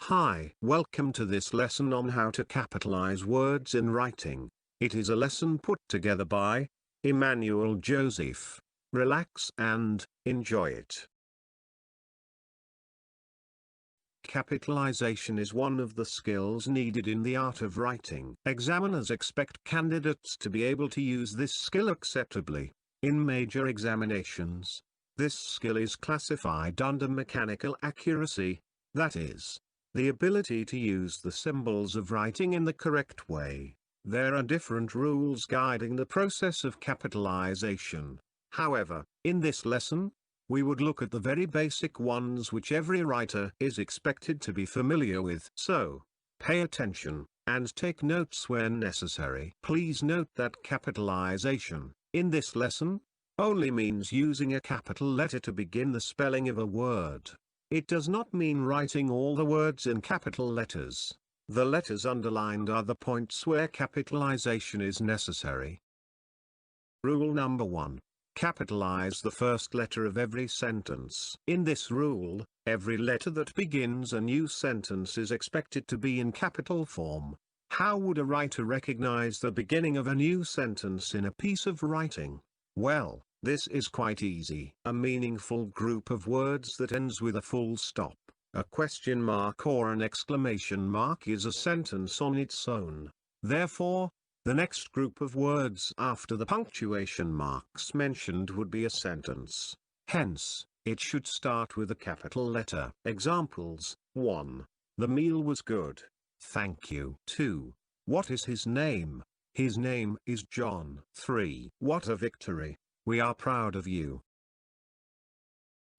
Hi, welcome to this lesson on how to capitalize words in writing. It is a lesson put together by Emmanuel Joseph. Relax and enjoy it. Capitalization is one of the skills needed in the art of writing. Examiners expect candidates to be able to use this skill acceptably. In major examinations, this skill is classified under mechanical accuracy, that is, the ability to use the symbols of writing in the correct way. There are different rules guiding the process of capitalization. However, in this lesson, we would look at the very basic ones which every writer is expected to be familiar with. So, pay attention, and take notes when necessary. Please note that capitalization, in this lesson, only means using a capital letter to begin the spelling of a word. It does not mean writing all the words in capital letters. The letters underlined are the points where capitalization is necessary. Rule number 1. Capitalize the first letter of every sentence. In this rule, every letter that begins a new sentence is expected to be in capital form. How would a writer recognize the beginning of a new sentence in a piece of writing? Well, this is quite easy. A meaningful group of words that ends with a full stop, a question mark or an exclamation mark is a sentence on its own. Therefore, the next group of words after the punctuation marks mentioned would be a sentence. Hence, it should start with a capital letter. Examples: 1. The meal was good. Thank you. 2. What is his name? His name is John. 3. What a victory. We are proud of you.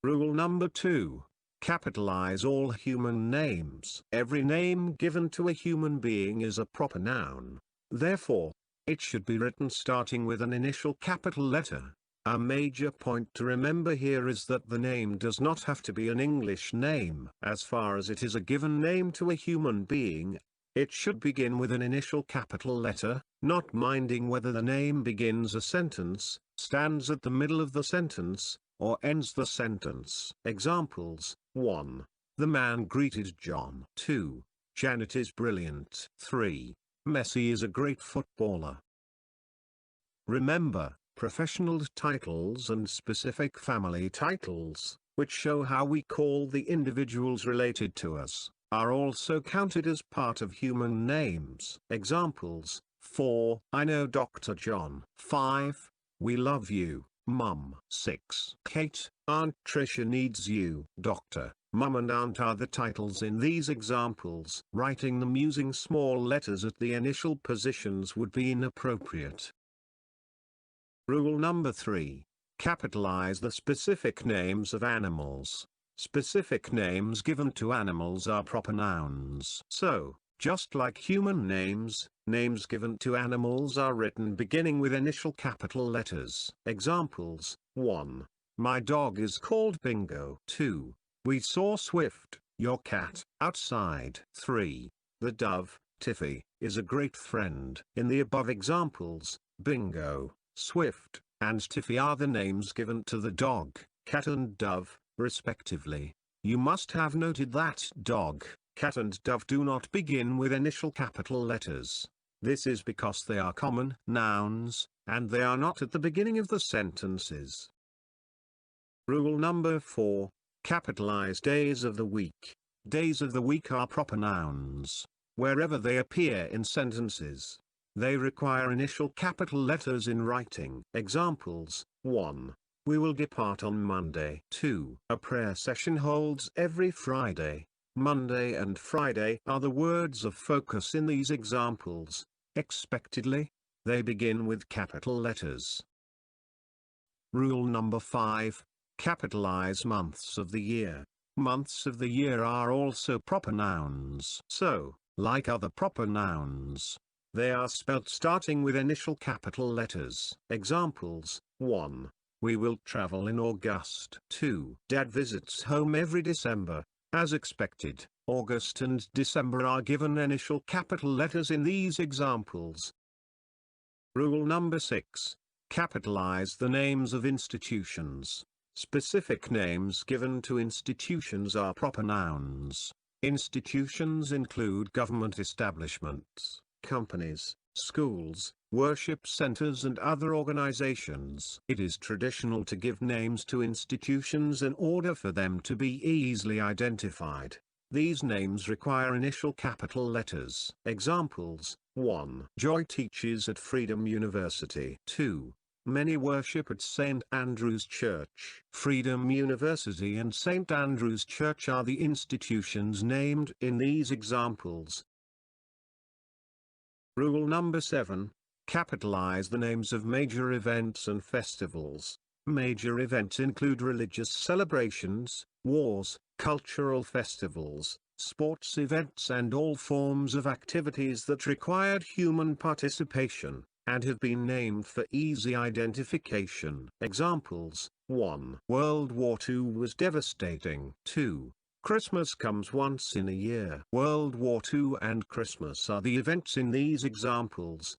Rule number 2. Capitalize all human names. Every name given to a human being is a proper noun. Therefore, it should be written starting with an initial capital letter. A major point to remember here is that the name does not have to be an English name. As far as it is a given name to a human being, it should begin with an initial capital letter, not minding whether the name begins a sentence, stands at the middle of the sentence, or ends the sentence. Examples: 1. The man greeted John. 2. Janet is brilliant. 3. Messi is a great footballer. Remember, professional titles and specific family titles, which show how we call the individuals related to us, are also counted as part of human names. Examples: 4. I know Dr. John. 5. We love you, Mum. 6. Kate, Aunt Tricia needs you. Doctor, Mum and Aunt are the titles in these examples. Writing them using small letters at the initial positions would be inappropriate. Rule number 3. Capitalize the specific names of animals. Specific names given to animals are proper nouns. So, just like human names, names given to animals are written beginning with initial capital letters. Examples: 1. My dog is called Bingo. 2. We saw Swift, your cat, outside. 3. The dove, Tiffy, is a great friend. In the above examples, Bingo, Swift, and Tiffy are the names given to the dog, cat and dove, respectively. You must have noted that dog, cat and dove do not begin with initial capital letters. This is because they are common nouns, and they are not at the beginning of the sentences. Rule number 4. Capitalize days of the week. Days of the week are proper nouns. Wherever they appear in sentences, they require initial capital letters in writing. Examples: 1. We will depart on Monday. 2. A prayer session holds every Friday. Monday and Friday are the words of focus in these examples. Expectedly, they begin with capital letters. Rule number 5. Capitalize months of the year. Months of the year are also proper nouns. So, like other proper nouns, they are spelt starting with initial capital letters. Examples: 1. We will travel in August. 2. Dad visits home every December. As expected, August and December are given initial capital letters in these examples. Rule number 6. Capitalize the names of institutions. Specific names given to institutions are proper nouns. Institutions include government establishments, companies, schools, worship centers and other organizations. It is traditional to give names to institutions in order for them to be easily identified. These names require initial capital letters. Examples: 1. Joy teaches at Freedom University. 2. Many worship at St. Andrew's Church. Freedom University and St. Andrew's Church are the institutions named in these examples. Rule number 7. Capitalize the names of major events and festivals. Major events include religious celebrations, wars, cultural festivals, sports events and all forms of activities that required human participation, and have been named for easy identification. Examples: 1. World War II was devastating. 2. Christmas comes once in a year. World War II and Christmas are the events in these examples.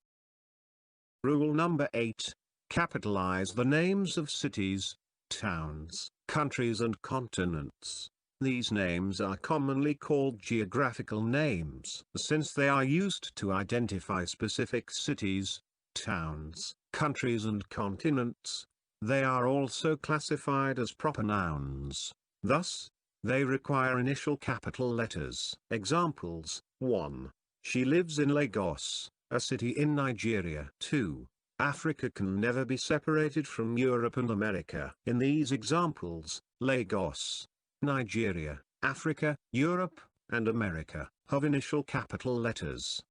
Rule number 8. Capitalize the names of cities, towns, countries and continents. These names are commonly called geographical names, since they are used to identify specific cities, towns, countries and continents. They are also classified as proper nouns. Thus, they require initial capital letters. Examples: 1. She lives in Lagos, a city in Nigeria. 2. Africa can never be separated from Europe and America. In these examples, Lagos, Nigeria, Africa, Europe, and America have initial capital letters.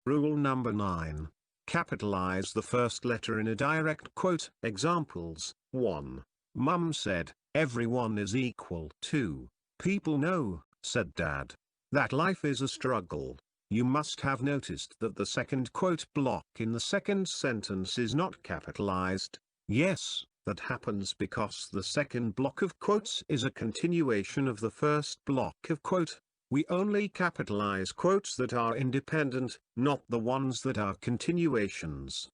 Rule number 9. Capitalize the first letter in a direct quote. Examples: 1. Mum said, "Everyone is equal." 2. "People know," said Dad, "that life is a struggle." You must have noticed that the second quote block in the second sentence is not capitalized. Yes, that happens because the second block of quotes is a continuation of the first block of quote. We only capitalize quotes that are independent, not the ones that are continuations.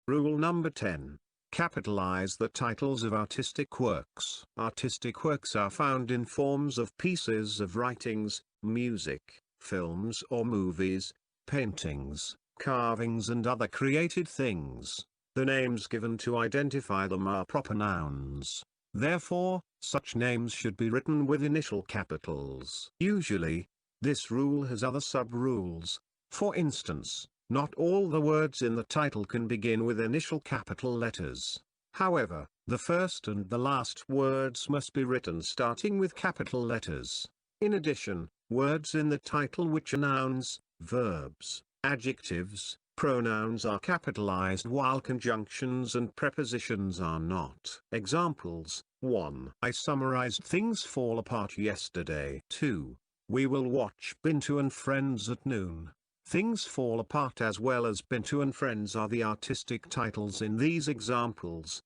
Rule number 10. Capitalize the titles of artistic works. Artistic works are found in forms of pieces of writings, music, films or movies, paintings, carvings and other created things. The names given to identify them are proper nouns. Therefore, such names should be written with initial capitals. Usually, this rule has other sub-rules. For instance, not all the words in the title can begin with initial capital letters. However, the first and the last words must be written starting with capital letters. In addition, words in the title which are nouns, verbs, adjectives, pronouns are capitalized while conjunctions and prepositions are not. Examples: 1. I summarized Things Fall Apart yesterday. 2. We will watch Bintu and Friends at noon. Things Fall Apart as well as Bintu and Friends are the artistic titles in these examples.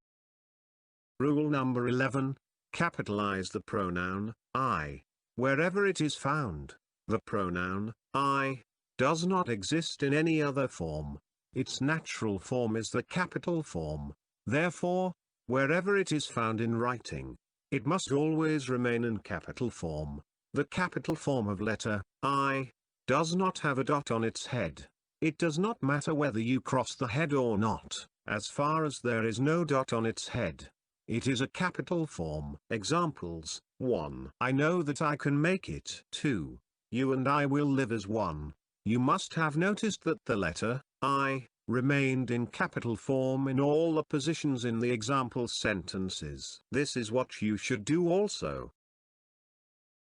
Rule number 11. Capitalize the pronoun I. Wherever it is found, the pronoun I does not exist in any other form. Its natural form is the capital form. Therefore, wherever it is found in writing, it must always remain in capital form. The capital form of letter I does not have a dot on its head. It does not matter whether you cross the head or not, as far as there is no dot on its head. It is a capital form. Examples: 1. I know that I can make it. 2. You and I will live as one. You must have noticed that the letter I remained in capital form in all the positions in the example sentences. This is what you should do also.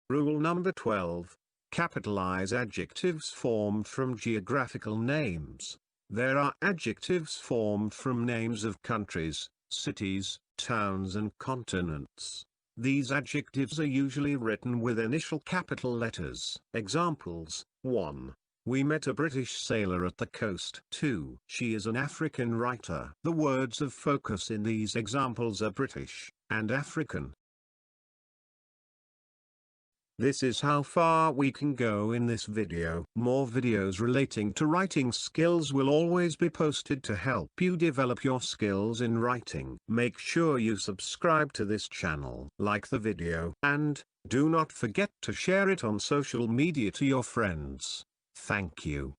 Rule number 12. Capitalize adjectives formed from geographical names. There are adjectives formed from names of countries, cities, towns and continents. These adjectives are usually written with initial capital letters. Examples: 1. We met a British sailor at the coast. 2. She is an African writer. The words of focus in these examples are British and African. This is how far we can go in this video. More videos relating to writing skills will always be posted to help you develop your skills in writing. Make sure you subscribe to this channel, like the video, and do not forget to share it on social media to your friends. Thank you.